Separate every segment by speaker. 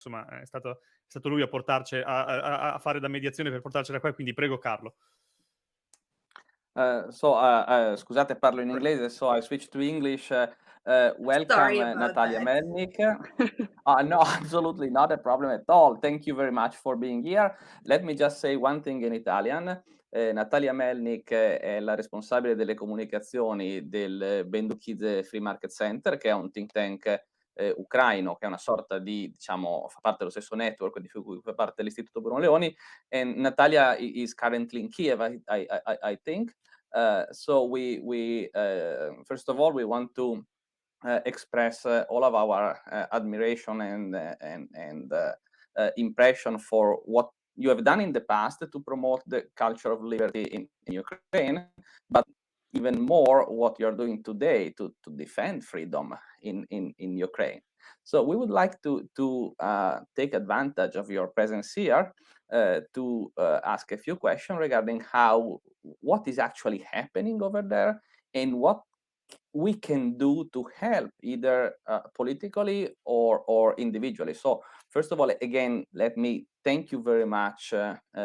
Speaker 1: insomma è stato lui a portarci a fare da mediazione per portarcela qua, quindi prego Carlo.
Speaker 2: Scusate, parlo in inglese, so I switch to English. Welcome,
Speaker 3: Sorry about
Speaker 2: Natalya
Speaker 3: that.
Speaker 2: Melnyk. No, absolutely not a problem at all. Thank you very much for being here. Let me just say one thing in Italian. Natalya Melnyk è la responsabile delle comunicazioni del Bendukidze Free Market Center, che è un think tank ucraino, che è una sorta di, diciamo, fa parte dello stesso network di cui fa parte l'Istituto Bruno Leoni, and Natalya is currently in Kiev, I think. So we first of all, we want to express all of our admiration and impression for what you have done in the past to promote the culture of liberty in Ukraine, but even more what you're doing today to defend freedom in Ukraine. So we would like to take advantage of your presence here to ask a few questions regarding what is actually happening over there and what we can do to help either politically or individually. So first of all, again, let me thank you very much,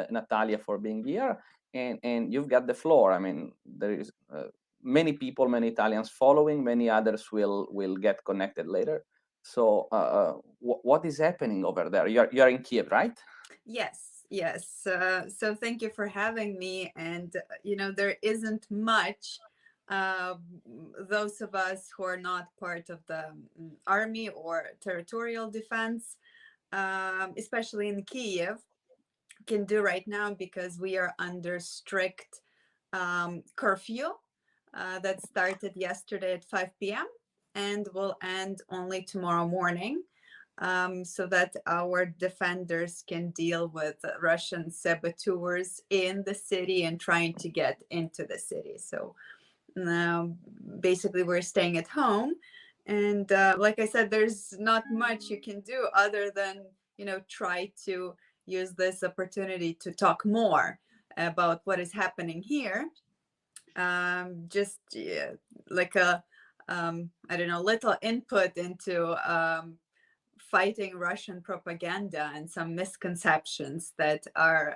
Speaker 2: Natalya, for being here. And you've got the floor. I mean, there is many people, many Italians following, many others will get connected later. So what is happening over there? You're in Kiev, right?
Speaker 3: Yes. So thank you for having me. And, there isn't much. Those of us who are not part of the army or territorial defense, especially in Kiev, can do right now because we are under strict curfew that started yesterday at 5 p.m. and will end only tomorrow morning, so that our defenders can deal with Russian saboteurs in the city and trying to get into the city. So basically we're staying at home, and like I said, there's not much you can do other than try to use this opportunity to talk more about what is happening here. Just like a I don't know, little input into fighting Russian propaganda and some misconceptions that are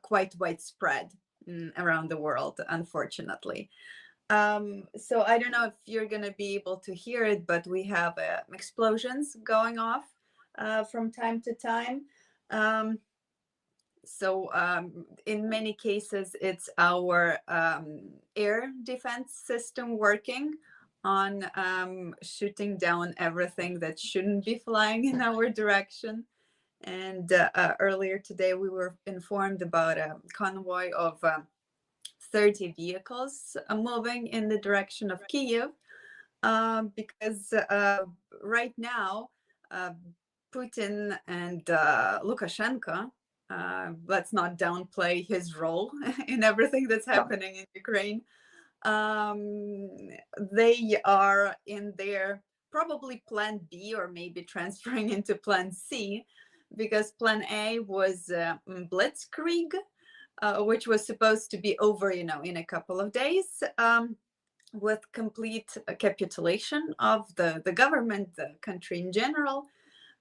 Speaker 3: quite widespread around the world, unfortunately. So I don't know if you're going to be able to hear it, but we have explosions going off from time to time. So in many cases, it's our air defense system working on shooting down everything that shouldn't be flying in our direction. And earlier today, we were informed about a convoy of 30 vehicles moving in the direction of Kyiv, because right now, Putin and Lukashenko, let's not downplay his role in everything that's happening in Ukraine. They are in their probably plan B, or maybe transferring into plan C, because plan A was Blitzkrieg, which was supposed to be over, in a couple of days, with complete capitulation of the government, the country in general.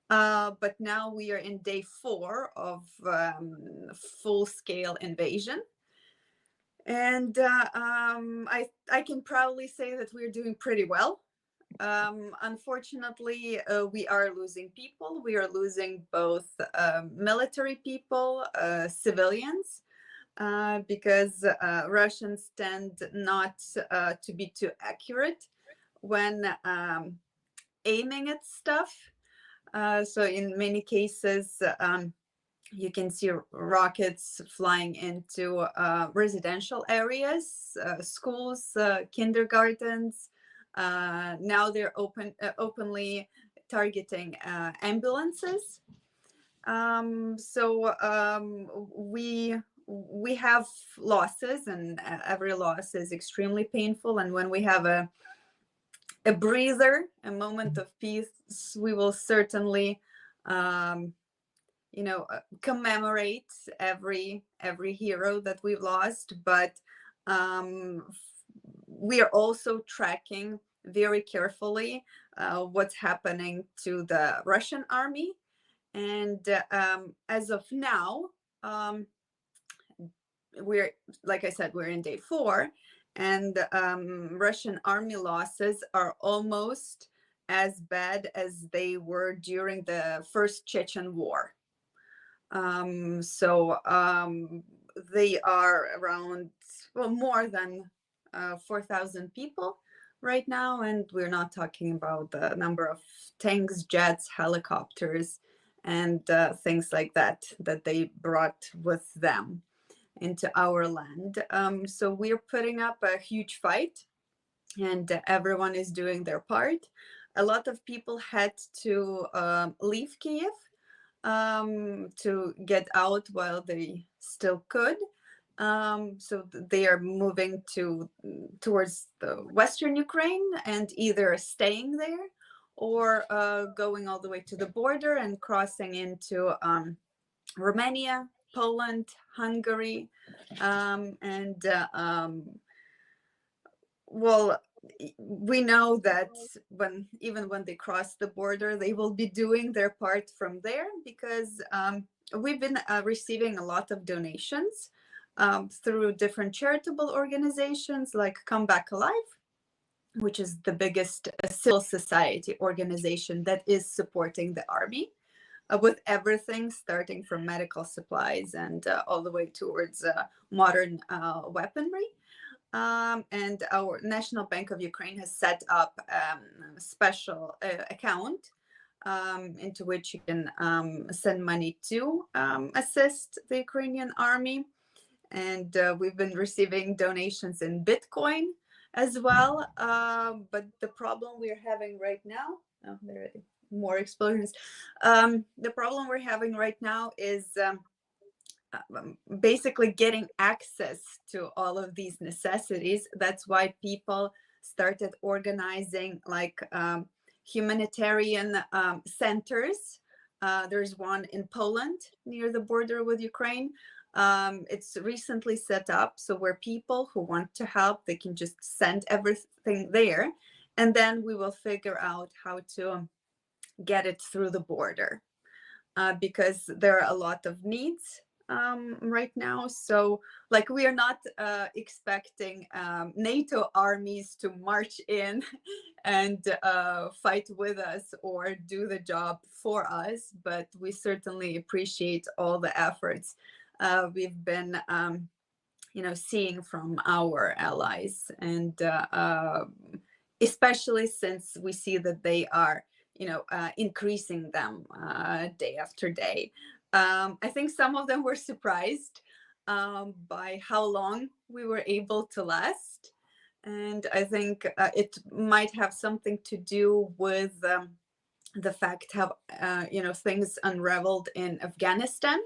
Speaker 3: But now we are in day 4 of full-scale invasion. And I can proudly say that we're doing pretty well. Unfortunately, we are losing people. We are losing both military people, civilians, because Russians tend not to be too accurate when aiming at stuff. So in many cases, you can see rockets flying into residential areas, schools, kindergartens. Now they're openly targeting ambulances. So we have losses, and every loss is extremely painful. And when we have a breather, a moment of peace, we will certainly commemorate every hero that we've lost. But we are also tracking very carefully what's happening to the Russian army, And as of now, we're, like I said, we're in day 4, and Russian army losses are almost as bad as they were during the first Chechen war. So they are around, well, more than 4,000 people right now, and we're not talking about the number of tanks, jets, helicopters, and things like that they brought with them into our land. So we're putting up a huge fight, and everyone is doing their part. A lot of people had to leave Kiev to get out while they still could. So they are moving towards the Western Ukraine and either staying there or going all the way to the border and crossing into Romania, Poland, Hungary, and well, we know that even when they cross the border, they will be doing their part from there, because we've been receiving a lot of donations through different charitable organizations like Come Back Alive, which is the biggest civil society organization that is supporting the army with everything, starting from medical supplies and all the way towards modern weaponry. And our National Bank of Ukraine has set up a special account into which you can send money to assist the Ukrainian army. And we've been receiving donations in Bitcoin as well. But the problem we're having right now, oh, there are more explosions. The problem we're having right now is basically getting access to all of these necessities. That's why people started organizing like humanitarian centers. There's one in Poland near the border with Ukraine. It's recently set up, so where people who want to help, they can just send everything there, and then we will figure out how to get it through the border, because there are a lot of needs right now. So like we are not expecting NATO armies to march in and fight with us or do the job for us, but we certainly appreciate all the efforts we've been seeing from our allies, and especially since we see that they are increasing them day after day. I think some of them were surprised by how long we were able to last. And I think it might have something to do with the fact how, things unraveled in Afghanistan,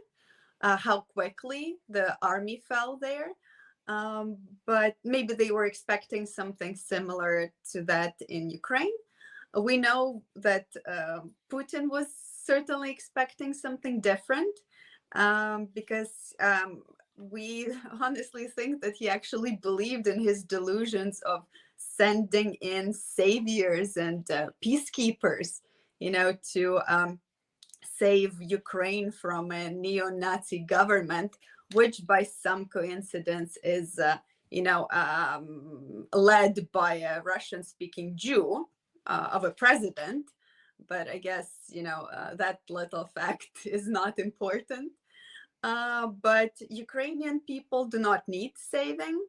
Speaker 3: how quickly the army fell there. But maybe they were expecting something similar to that in Ukraine. We know that Putin was certainly expecting something different, because we honestly think that he actually believed in his delusions of sending in saviors and peacekeepers, to save Ukraine from a neo-Nazi government, which by some coincidence is, led by a Russian-speaking Jew of a president. But I guess, that little fact is not important. But Ukrainian people do not need saving.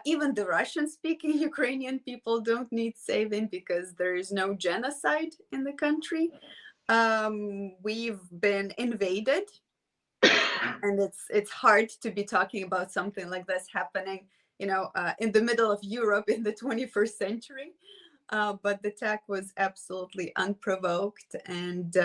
Speaker 3: Even the Russian-speaking Ukrainian people don't need saving because there is no genocide in the country. We've been invaded, and it's hard to be talking about something like this happening, in the middle of Europe in the 21st century. But the attack was absolutely unprovoked, and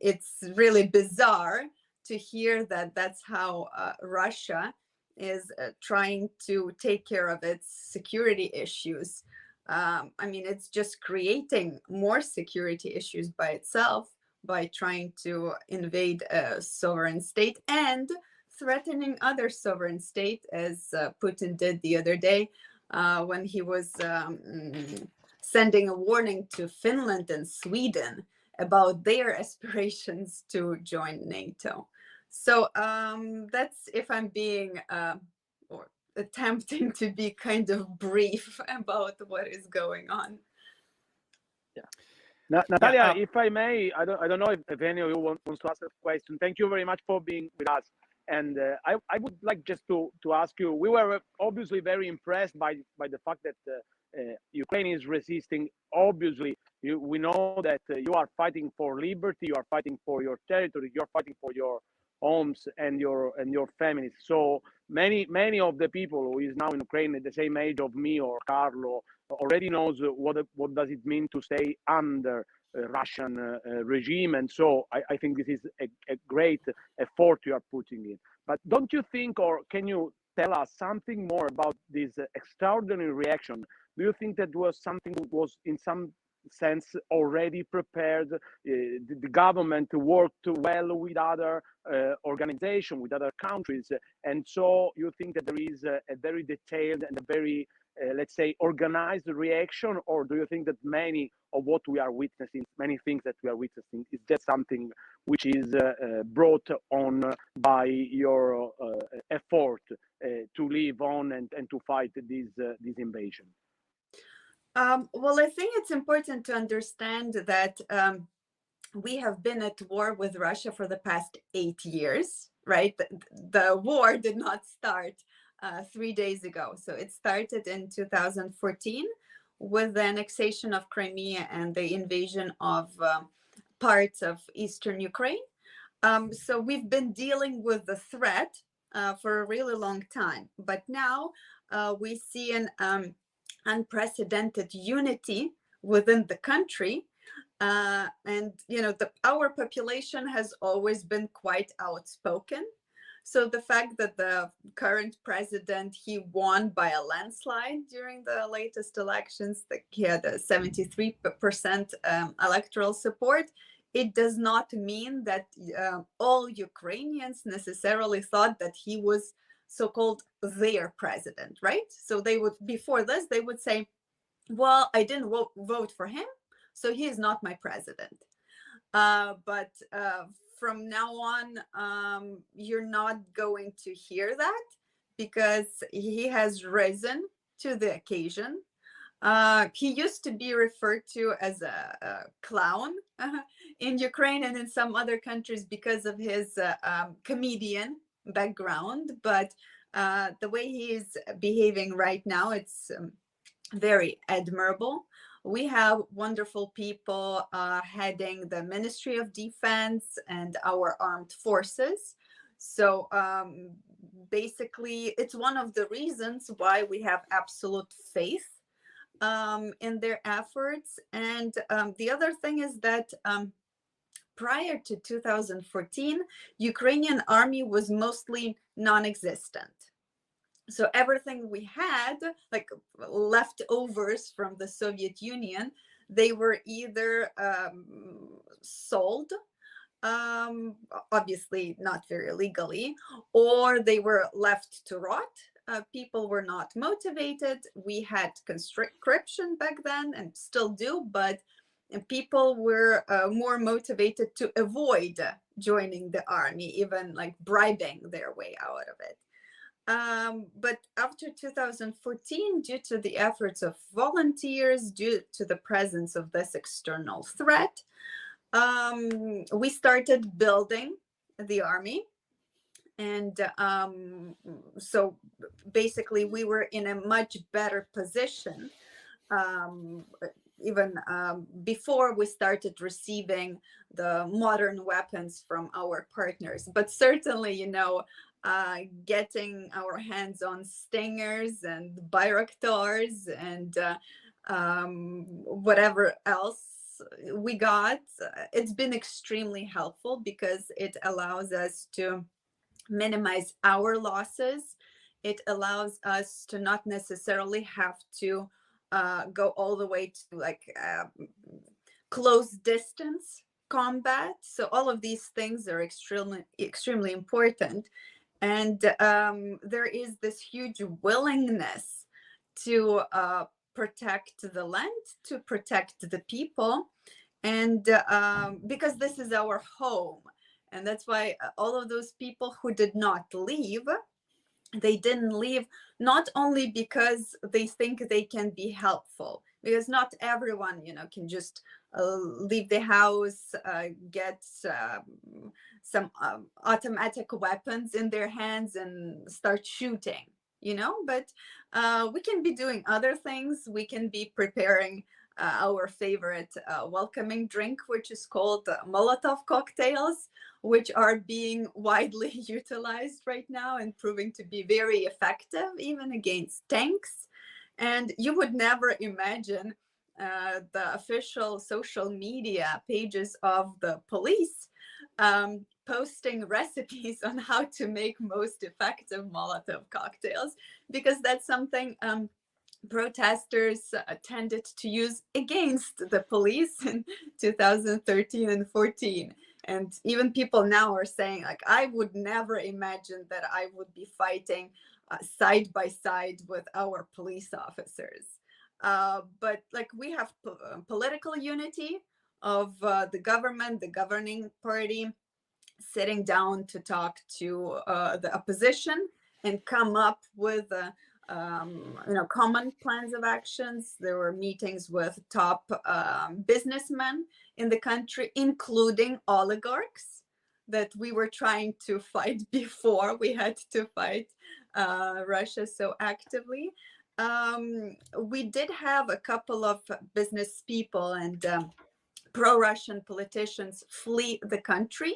Speaker 3: it's really bizarre to hear that that's how Russia is trying to take care of its security issues. It's just creating more security issues by itself by trying to invade a sovereign state and threatening other sovereign states, as Putin did the other day when he was sending a warning to Finland and Sweden about their aspirations to join NATO. So that's, if I'm being or attempting to be kind of brief about what is going on.
Speaker 4: Natalia, if I may, I don't know if any of you wants to ask a question. Thank you very much for being with us. And I would like just to ask you, we were obviously very impressed by the fact that Ukraine is resisting. Obviously, we know that you are fighting for liberty, you are fighting for your territory, you are fighting for your homes and your families. So many of the people who is now in Ukraine at the same age of me or Carlo already knows what does it mean to stay under Russian regime. And so I think this is a great effort you are putting in. But don't you think, or can you tell us something more about this extraordinary reaction? Do you think that was something that was in some sense already prepared? The government worked well with other organizations, with other countries, and so you think that there is a very detailed and a very let's say organized reaction, or do you think that many of what we are witnessing, many things that we are witnessing, is just something which is brought on by your effort to live on and to fight this invasion?
Speaker 3: Well, I think it's important to understand that we have been at war with Russia for the past 8 years, right? The war did not start 3 days ago. So it started in 2014 with the annexation of Crimea and the invasion of parts of eastern Ukraine. So we've been dealing with the threat for a really long time. But now we see an unprecedented unity within the country. And, you know, our population has always been quite outspoken. So the fact that the current president, he won by a landslide during the latest elections, that he had a 73% electoral support, it does not mean that all Ukrainians necessarily thought that he was so-called their president, right? So they would, before this, they would say, well, I didn't vote for him, so he is not my president. But from now on, you're not going to hear that, because he has risen to the occasion. He used to be referred to as a clown in Ukraine and in some other countries because of his comedian background. But the way he is behaving right now, it's very admirable. We have wonderful people heading the Ministry of Defense and our armed forces. So basically, it's one of the reasons why we have absolute faith in their efforts. And the other thing is that prior to 2014, Ukrainian army was mostly non-existent. So everything we had, like leftovers from the Soviet Union, they were either sold, obviously not very legally, or they were left to rot. People were not motivated. We had conscription back then and still do, but people were more motivated to avoid joining the army, even like bribing their way out of it. But after 2014, due to the efforts of volunteers, due to the presence of this external threat, we started building the army. And so basically we were in a much better position even before we started receiving the modern weapons from our partners. But certainly, you know, getting our hands on Stingers and Bayraktars and whatever else we got, it's been extremely helpful, because it allows us to minimize our losses. It allows us to not necessarily have to go all the way to like close distance combat. So all of these things are extremely important. And there is this huge willingness to protect the land, to protect the people. And because this is our home. And that's why all of those people who did not leave, they didn't leave not only because they think they can be helpful, because not everyone, can just leave the house, get some automatic weapons in their hands and start shooting, but we can be doing other things. We can be preparing our favorite welcoming drink, which is called Molotov cocktails, which are being widely utilized right now and proving to be very effective, even against tanks. And you would never imagine the official social media pages of the police posting recipes on how to make most effective Molotov cocktails, because that's something protesters tended to use against the police in 2013 and 14. And even people now are saying, like, I would never imagine that I would be fighting side by side with our police officers. But like, we have political unity of the government, the governing party, sitting down to talk to the opposition and come up with common plans of actions. There were meetings with top businessmen in the country, including oligarchs that we were trying to fight before we had to fight Russia so actively. We did have a couple of business people and pro-Russian politicians flee the country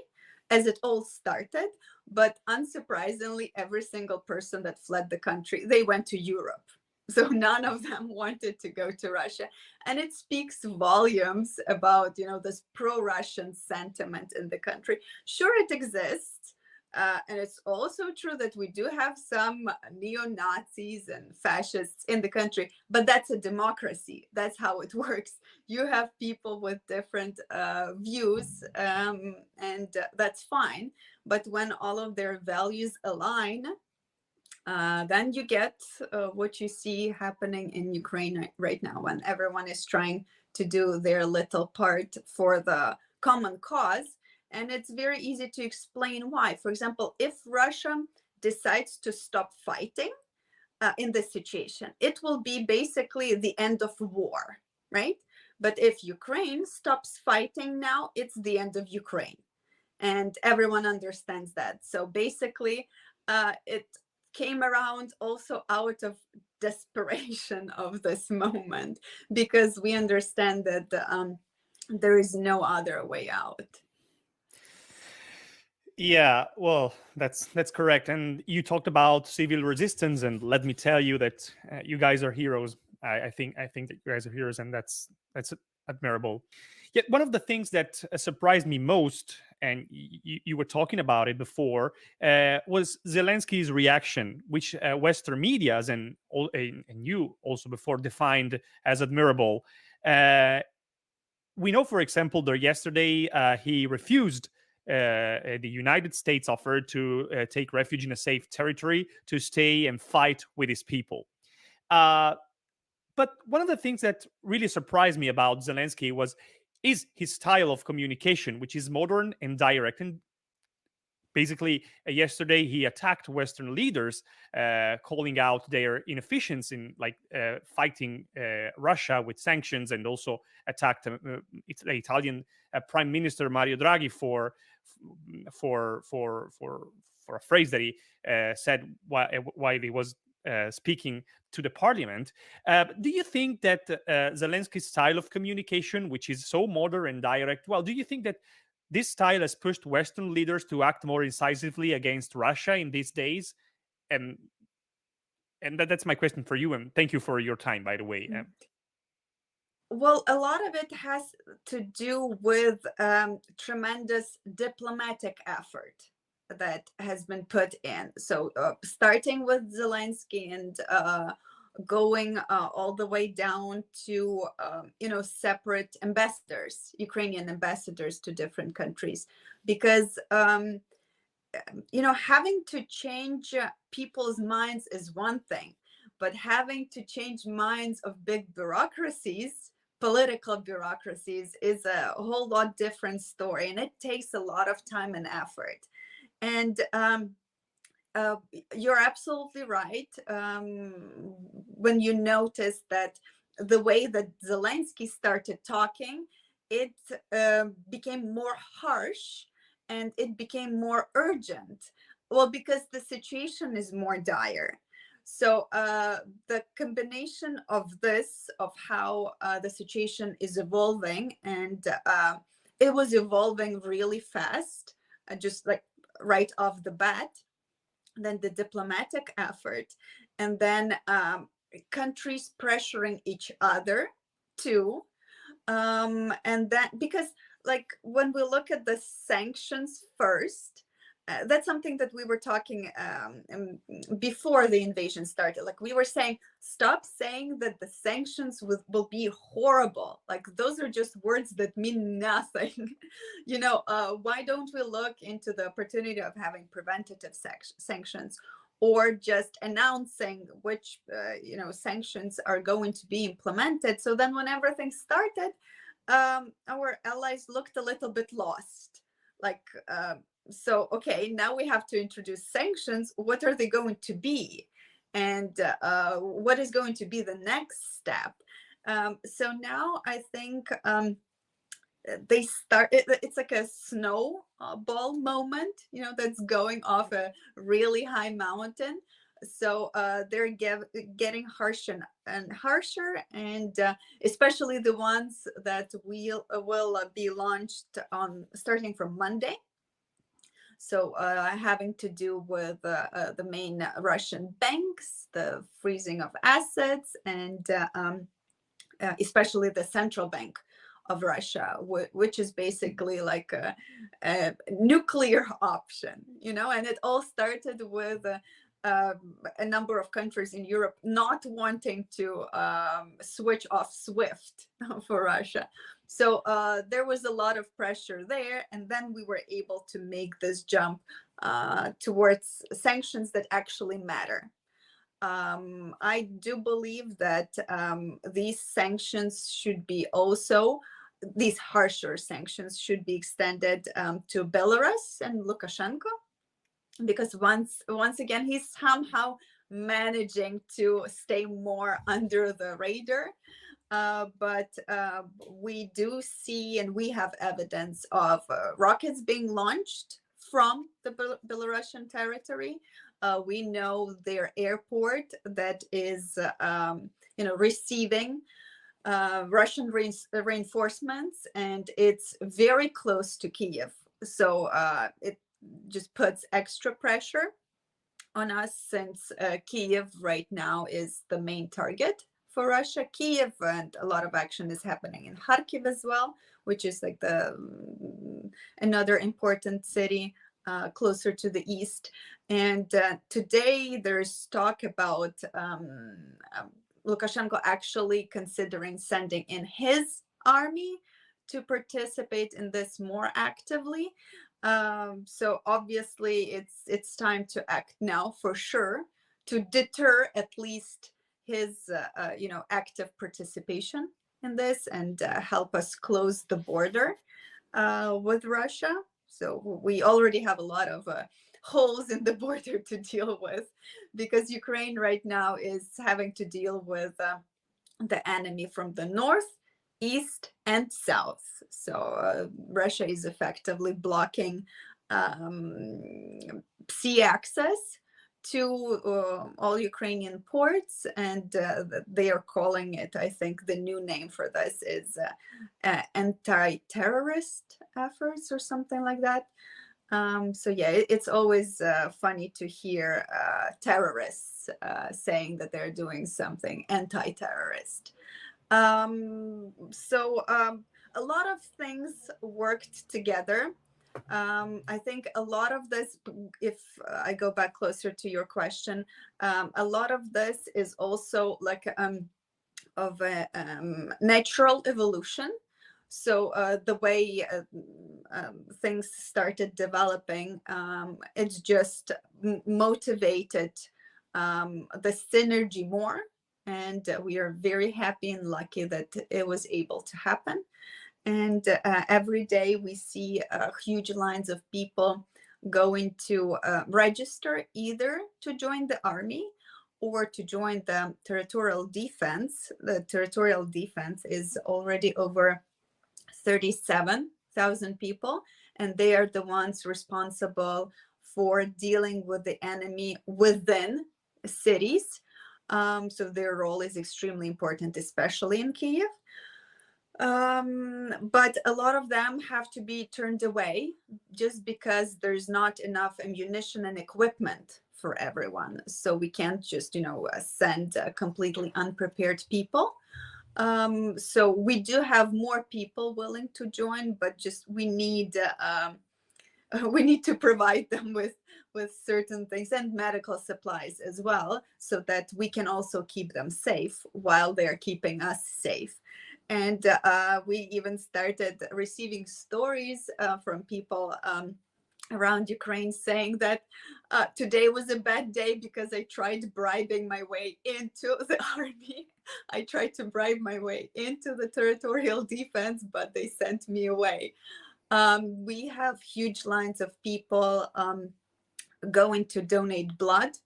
Speaker 3: as it all started. But unsurprisingly, every single person that fled the country, they went to Europe. So none of them wanted to go to Russia. And it speaks volumes about, this pro-Russian sentiment in the country. Sure, it exists. And it's also true that we do have some neo-Nazis and fascists in the country, but that's a democracy. That's how it works. You have people with different views, and that's fine. But when all of their values align, then you get what you see happening in Ukraine right now, when everyone is trying to do their little part for the common cause. And it's very easy to explain why. For example, if Russia decides to stop fighting in this situation, it will be basically the end of war, right? But if Ukraine stops fighting now, it's the end of Ukraine. And everyone understands that. So basically, it came around also out of desperation of this moment, because we understand that there is no other way out.
Speaker 1: Yeah, well, that's correct. And you talked about civil resistance, and let me tell you that you guys are heroes. I think that you guys are heroes, and that's admirable. Yet one of the things that surprised me most, and you were talking about it before, was Zelensky's reaction, which Western medias and you also before defined as admirable. We know, for example, that yesterday he refused the United States offered to take refuge in a safe territory to stay and fight with his people. But one of the things that really surprised me about Zelensky is his style of communication, which is modern and direct. And basically, yesterday he attacked Western leaders, calling out their inefficiency in fighting Russia with sanctions, and also attacked the Italian Prime Minister Mario Draghi for a phrase that he said while he was speaking to the parliament. Do you think that Zelensky's style of communication, which is so modern and direct, do you think that this style has pushed Western leaders to act more incisively against Russia in these days? And that's my question for you. And thank you for your time, by the way.
Speaker 3: Well, a lot of it has to do with tremendous diplomatic effort that has been put in. So starting with Zelensky and going all the way down to separate ambassadors, Ukrainian ambassadors to different countries, because having to change people's minds is one thing, but having to change minds of big bureaucracies political bureaucracies is a whole lot different story, and it takes a lot of time and effort. And you're absolutely right when you notice that the way that Zelensky started talking, it became more harsh and it became more urgent. Well, because the situation is more dire. So the combination of this, of how the situation is evolving, and it was evolving really fast, just like right off the bat, then the diplomatic effort, and then countries pressuring each other too. And that, because like when we look at the sanctions first, that's something that we were talking before the invasion started. Like we were saying, stop saying that the sanctions will be horrible. Like those are just words that mean nothing. Why don't we look into the opportunity of having preventative sanctions, or just announcing which sanctions are going to be implemented? So then when everything started, our allies looked a little bit lost. Like, so, okay, now we have to introduce sanctions. What are they going to be? And what is going to be the next step? So now I think they start, it's like a snowball moment, that's going off a really high mountain. So they're getting harsher and harsher, and especially the ones that will be launched on starting from Monday. So having to do with the main Russian banks, the freezing of assets, and especially the central bank of Russia, which is basically like a nuclear option, and it all started with a number of countries in Europe not wanting to switch off SWIFT for Russia. So there was a lot of pressure there, and then we were able to make this jump towards sanctions that actually matter. I do believe that these sanctions should be also, these harsher sanctions should be extended to Belarus and Lukashenko, because once again, he's somehow managing to stay more under the radar. But we do see, and we have evidence of rockets being launched from the Belarusian territory. We know their airport that is, receiving Russian reinforcements, and it's very close to Kiev. So it just puts extra pressure on us, since Kiev right now is the main target for Russia. Kiev, and a lot of action is happening in Kharkiv as well, which is like another important city closer to the east. And today there's talk about Lukashenko actually considering sending in his army to participate in this more actively. So obviously it's time to act now, for sure, to deter at least his active participation in this, and help us close the border with Russia. So we already have a lot of holes in the border to deal with, because Ukraine right now is having to deal with the enemy from the north, east, and south. So Russia is effectively blocking sea access to all Ukrainian ports, and they are calling it, I think the new name for this is anti-terrorist efforts or something like that. So yeah, it's always funny to hear terrorists saying that they're doing something anti-terrorist. So a lot of things worked together. I think a lot of this, if I go back closer to your question, a lot of this is also like of a natural evolution. So the way things started developing, it's just motivated the synergy more And we are very happy and lucky that it was able to happen. And every day we see huge lines of people going to register either to join the army or to join the territorial defense. The territorial defense is already over 37,000 people, and they are the ones responsible for dealing with the enemy within cities. So their role is extremely important, especially in Kyiv. But a lot of them have to be turned away just because there's not enough ammunition and equipment for everyone. So we can't just, send completely unprepared people. So we do have more people willing to join, but just we need to provide them with certain things and medical supplies as well, so that we can also keep them safe while they're keeping us safe. And we even started receiving stories from people around Ukraine saying that today was a bad day because I tried bribing my way into the army. I tried to bribe my way into the territorial defense, but they sent me away. We have huge lines of people going to donate blood,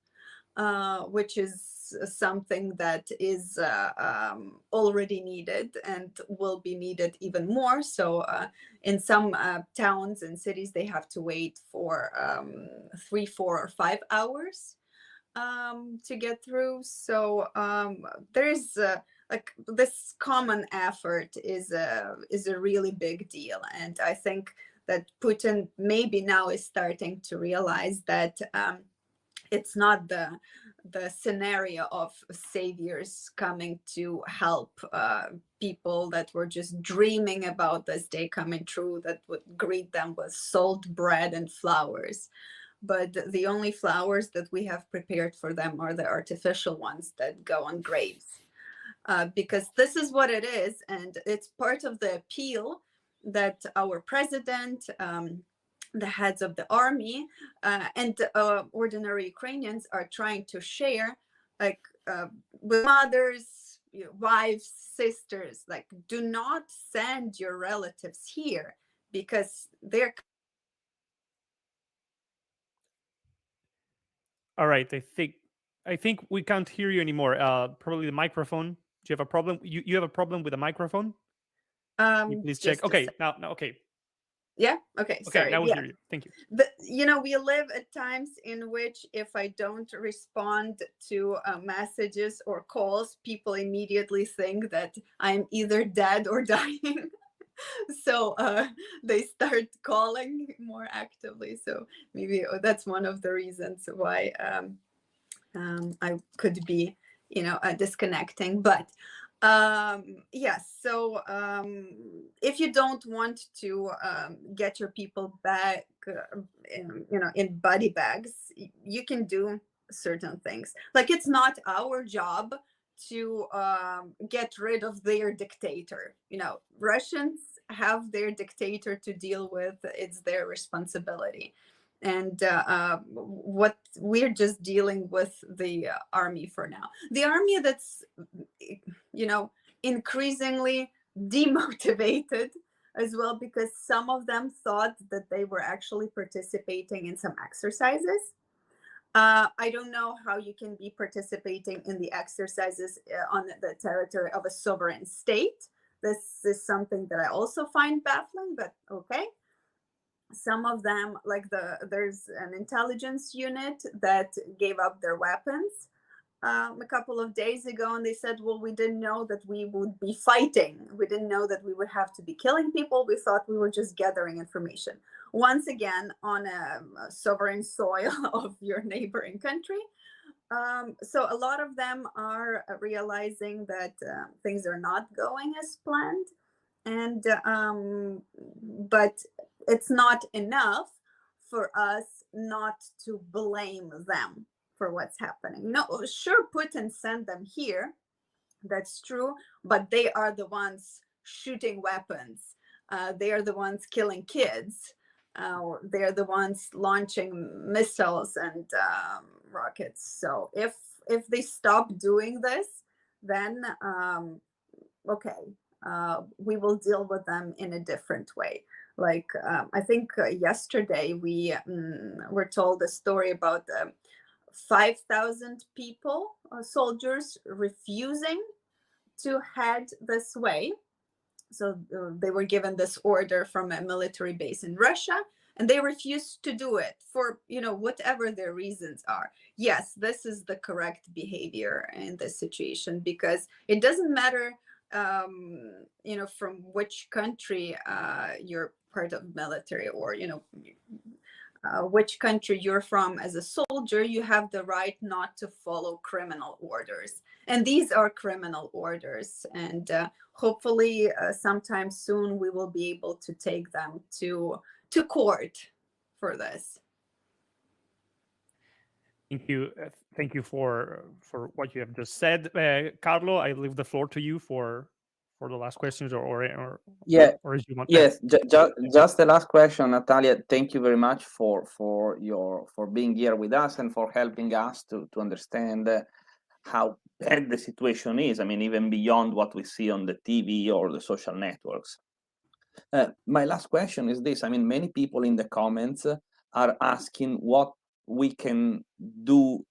Speaker 3: which is something that is already needed and will be needed even more. So in some towns and cities, they have to wait for 3, 4, or 5 hours to get through. So there's like this common effort is a really big deal. And I think that Putin maybe now is starting to realize that it's not the scenario of saviors coming to help people that were just dreaming about this day coming true, that would greet them with salt bread and flowers. But the only flowers that we have prepared for them are the artificial ones that go on graves. Because this is what it is, and it's part of the appeal that our president, the heads of the army, and ordinary Ukrainians are trying to share, like with mothers, wives, sisters, like do not send your relatives here because they're.
Speaker 1: All right, I think we can't hear you anymore. Probably the microphone. Do you have a problem? You have a problem with the microphone? Please check. Okay, now okay.
Speaker 3: Yeah. Okay. Sorry.
Speaker 1: Now we hear you. Thank you.
Speaker 3: We live at times in which if I don't respond to messages or calls, people immediately think that I'm either dead or dying. So they start calling more actively. So maybe that's one of the reasons why I could be, disconnecting. But yes, so if you don't want to get your people back, in body bags, you can do certain things. Like it's not our job to get rid of their dictator. Russians have their dictator to deal with. It's their responsibility. And what we're just dealing with the army for now. The army that's, increasingly demotivated as well, because some of them thought that they were actually participating in some exercises. I don't know how you can be participating in the exercises on the territory of a sovereign state. This is something that I also find baffling, but okay. Some of them, like there's an intelligence unit that gave up their weapons a couple of days ago, and they said, well, we didn't know that we would be fighting. We didn't know that we would have to be killing people. We thought we were just gathering information. Once again, on a sovereign soil of your neighboring country. So a lot of them are realizing that things are not going as planned. And but it's not enough for us not to blame them for what's happening. No, sure, Putin sent them here, that's true, but they are the ones shooting weapons. They are the ones killing kids. They're the ones launching missiles and rockets. So if they stop doing this, then okay, we will deal with them in a different way. Like I think yesterday we were told a story about 5,000 people, soldiers, refusing to head this way. So they were given this order from a military base in Russia, and they refused to do it for, whatever their reasons are. Yes, this is the correct behavior in this situation, because it doesn't matter, from which country you're part of military, or, which country you're from. As a soldier, you have the right not to follow criminal orders. And these are criminal orders. And hopefully sometime soon we will be able to take them to court for this.
Speaker 1: Thank you. Thank you for what you have just said. Carlo, I leave the floor to you for the last questions, or as you want.
Speaker 2: Yes, just the last question, Natalia. Thank you very much for being here with us and for helping us to understand how bad the situation is. I mean, even beyond what we see on the TV or the social networks. My last question is this. I mean, many people in the comments are asking what we can do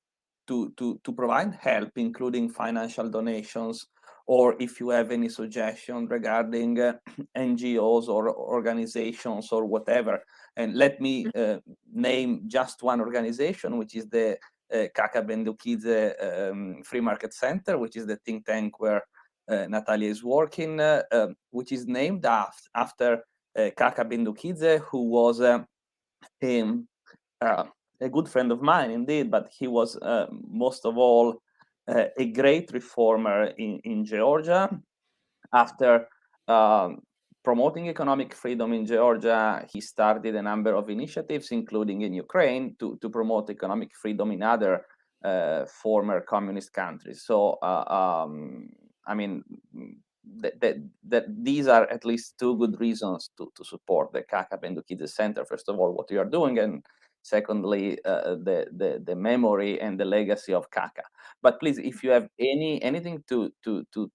Speaker 2: to provide help, including financial donations, or if you have any suggestion regarding NGOs or organizations or whatever. And let me name just one organization, which is the Kaka Bendukidze Free Market Center, which is the think tank where Natalia is working, which is named after Kaka Bendukidze, who was a good friend of mine indeed, but he was most of all a great reformer in Georgia. After promoting economic freedom in Georgia, he started a number of initiatives, including in Ukraine, to promote economic freedom in other former communist countries. So, I mean, these are at least two good reasons to support the Kaka Bendukidze Center. First of all, what you are doing, and secondly, the memory and the legacy of Kaka. But please, if you have anything to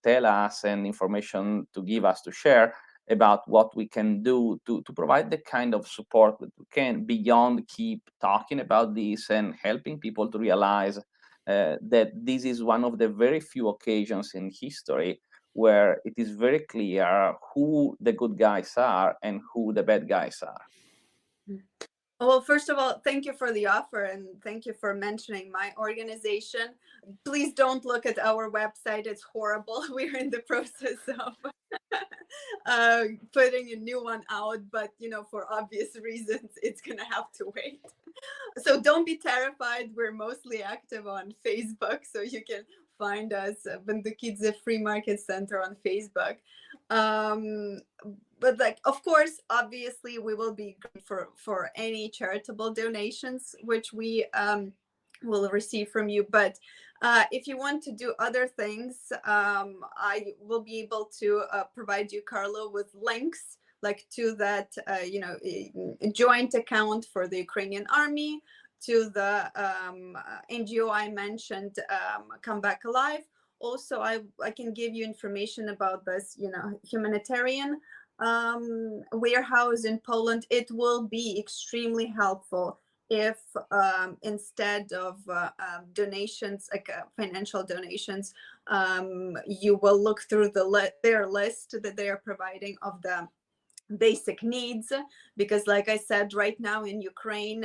Speaker 2: tell us and information to give us, to share about what we can do to provide the kind of support that we can, beyond keep talking about this and helping people to realize that this is one of the very few occasions in history where it is very clear who the good guys are and who the bad guys are.
Speaker 3: Well, first of all, thank you for the offer, and thank you for mentioning my organization. Please don't look at our website. It's horrible. We're in the process of putting a new one out, but for obvious reasons, it's going to have to wait. So don't be terrified. We're mostly active on Facebook, so you can find us, Bendukidze Free Market Center on Facebook. But of course, obviously, we will be good for any charitable donations which we will receive from you. But if you want to do other things, I will be able to provide you, Carlo, with links like to that joint account for the Ukrainian army, to the NGO I mentioned, Come Back Alive. Also, I can give you information about this, humanitarian warehouse in Poland. It will be extremely helpful if instead of donations, like financial donations, you will look through their list that they are providing of the basic needs, because like I said, right now in Ukraine,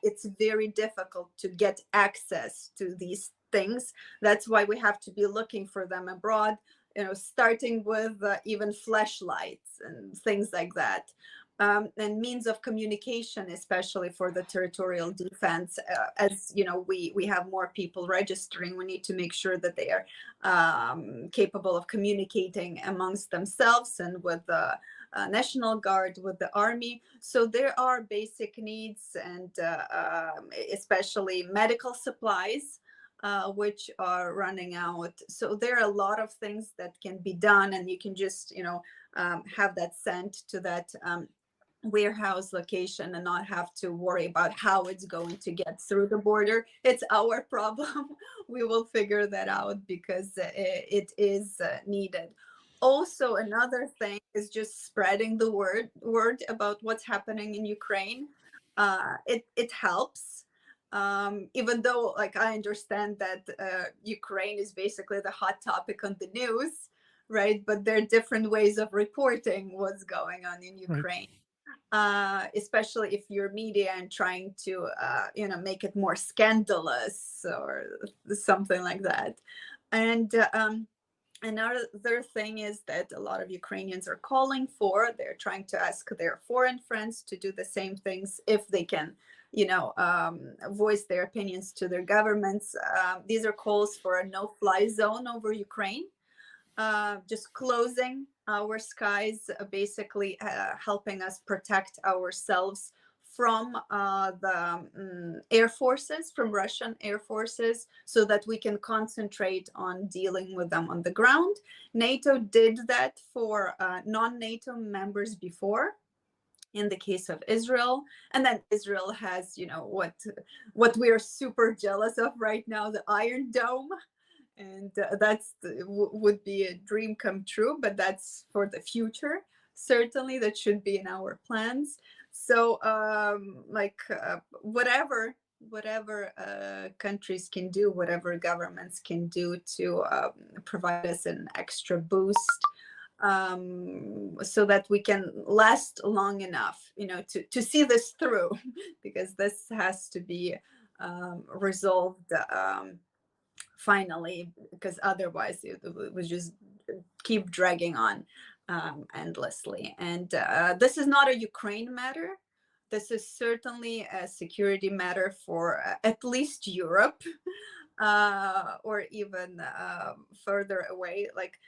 Speaker 3: it's very difficult to get access to these things. That's why we have to be looking for them abroad, starting with even flashlights and things like that. And means of communication, especially for the territorial defense. As we have more people registering, we need to make sure that they are capable of communicating amongst themselves and with the National Guard, with the army. So there are basic needs, and especially medical supplies, which are running out. So there are a lot of things that can be done, and you can just have that sent to that warehouse location and not have to worry about how it's going to get through the border. It's our problem. We will figure that out because it is needed. Also, another thing is just spreading the word about what's happening in Ukraine. It helps. Even though, like, I understand that Ukraine is basically the hot topic on the news, right? But there are different ways of reporting what's going on in Ukraine. Especially if you're media and trying to make it more scandalous or something like that. And another thing is that a lot of Ukrainians are calling for, they're trying to ask their foreign friends to do the same things if they can, voice their opinions to their governments. These are calls for a no-fly zone over Ukraine. Just closing our skies, basically helping us protect ourselves from the air forces, from Russian air forces, so that we can concentrate on dealing with them on the ground. NATO did that for non-NATO members before, in the case of Israel. And then Israel has, what we are super jealous of right now, the Iron Dome. And that's would be a dream come true, but that's for the future. Certainly that should be in our plans. So whatever countries can do, whatever governments can do to provide us an extra boost, so that we can last long enough, to see this through, because this has to be resolved finally, because otherwise it would just keep dragging on endlessly. And this is not a Ukraine matter. This is certainly a security matter for at least Europe, or even further away. Like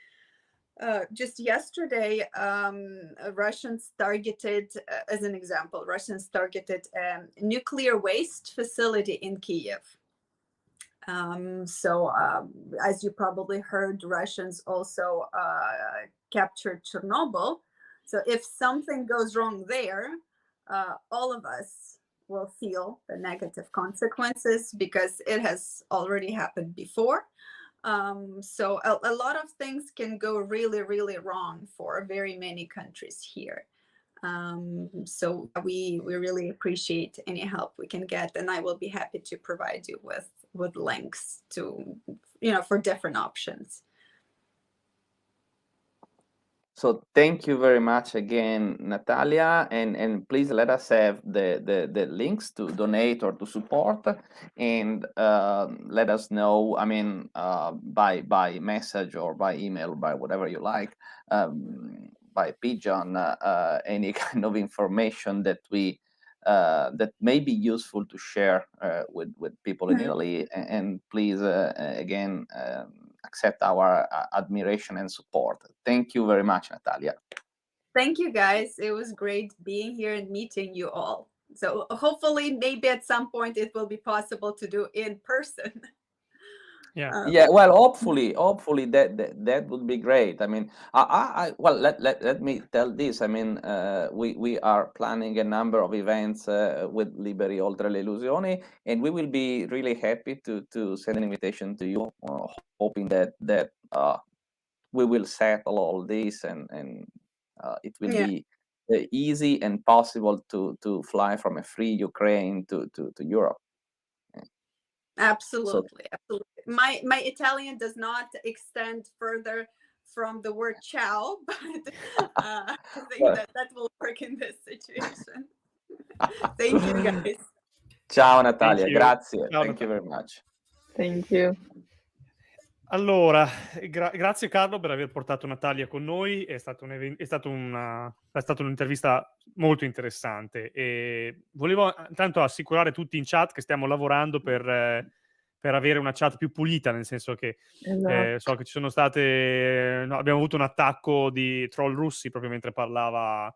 Speaker 3: just yesterday, Russians targeted, as an example, Russians targeted a nuclear waste facility in Kiev. As you probably heard, Russians also captured Chernobyl. So if something goes wrong there, all of us will feel the negative consequences, because it has already happened before. So a lot of things can go really, really wrong for very many countries here. So we really appreciate any help we can get, and I will be happy to provide you with links to, for different options.
Speaker 2: So thank you very much again, Natalya, and please let us have the links to donate or to support, and let us know, by message or by email, by whatever you like, by pigeon, any kind of information that that may be useful to share with people in Italy, and please again accept our admiration and support. Thank you very much, Natalya.
Speaker 3: Thank you, guys. It was great being here and meeting you all. So hopefully, maybe at some point it will be possible to do in person.
Speaker 2: Yeah. Well, hopefully that would be great. I mean, well, let me tell this. I mean, we are planning a number of events with Liberi Oltre Le Illusioni, and we will be really happy to send an invitation to you, hoping that we will settle all this, and it will be easy and possible to fly from a free Ukraine to Europe.
Speaker 3: Absolutely, absolutely. My Italian does not extend further from the word ciao, but I think that will work in this situation. Thank you, guys.
Speaker 2: Ciao Natalya,
Speaker 1: Thank you.
Speaker 2: grazie.
Speaker 1: Ciao,
Speaker 2: Thank you very much.
Speaker 5: Thank you.
Speaker 1: Allora, grazie Carlo per aver portato Natalya con noi, è stata un'intervista molto interessante, e volevo intanto assicurare tutti in chat che stiamo lavorando per avere una chat più pulita, nel senso che
Speaker 5: Esatto.
Speaker 1: so che ci sono state, abbiamo avuto un attacco di troll russi proprio mentre parlava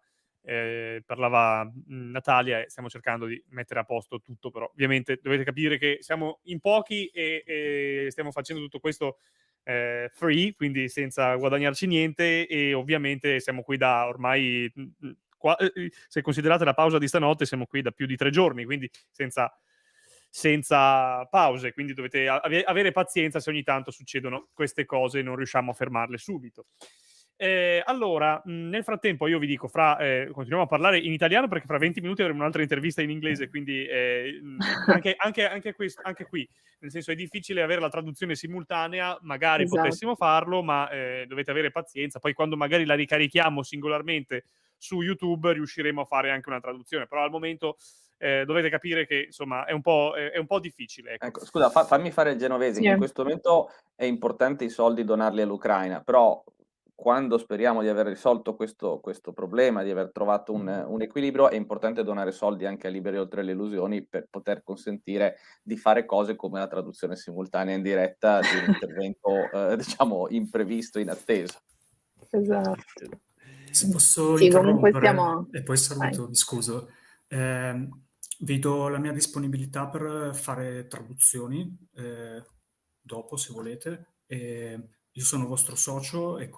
Speaker 1: Natalya, e stiamo cercando di mettere a posto tutto, però ovviamente dovete capire che siamo in pochi e stiamo facendo tutto questo free, quindi senza guadagnarci niente, e ovviamente siamo qui da ormai se considerate la pausa di stanotte, siamo qui da più di 3 giorni, quindi senza pause, quindi dovete avere pazienza se ogni tanto succedono queste cose e non riusciamo a fermarle subito. Allora, nel frattempo io vi dico, continuiamo a parlare in italiano perché fra 20 minuti avremo un'altra intervista in inglese, quindi anche qui, nel senso è difficile avere la traduzione simultanea, magari
Speaker 5: Esatto.
Speaker 1: potessimo farlo, ma dovete avere pazienza, poi quando magari la ricarichiamo singolarmente su YouTube riusciremo a fare anche una traduzione, però al momento dovete capire che insomma è un po' difficile.
Speaker 2: Ecco, scusa, fammi fare il genovese,
Speaker 5: Sì.
Speaker 2: che in questo momento è importante i soldi donarli all'Ucraina, però quando speriamo di aver risolto questo problema, di aver trovato un equilibrio, è importante donare soldi anche a Liberi Oltre Le Illusioni per poter consentire di fare cose come la traduzione simultanea in diretta di un intervento, diciamo, imprevisto, inatteso.
Speaker 5: Esatto.
Speaker 6: Se posso
Speaker 5: Sì, comunque
Speaker 6: interrompere
Speaker 5: stiamo...
Speaker 6: e poi saluto, mi scuso. Vi do la mia disponibilità per fare traduzioni dopo, se volete. Io sono vostro socio e quindi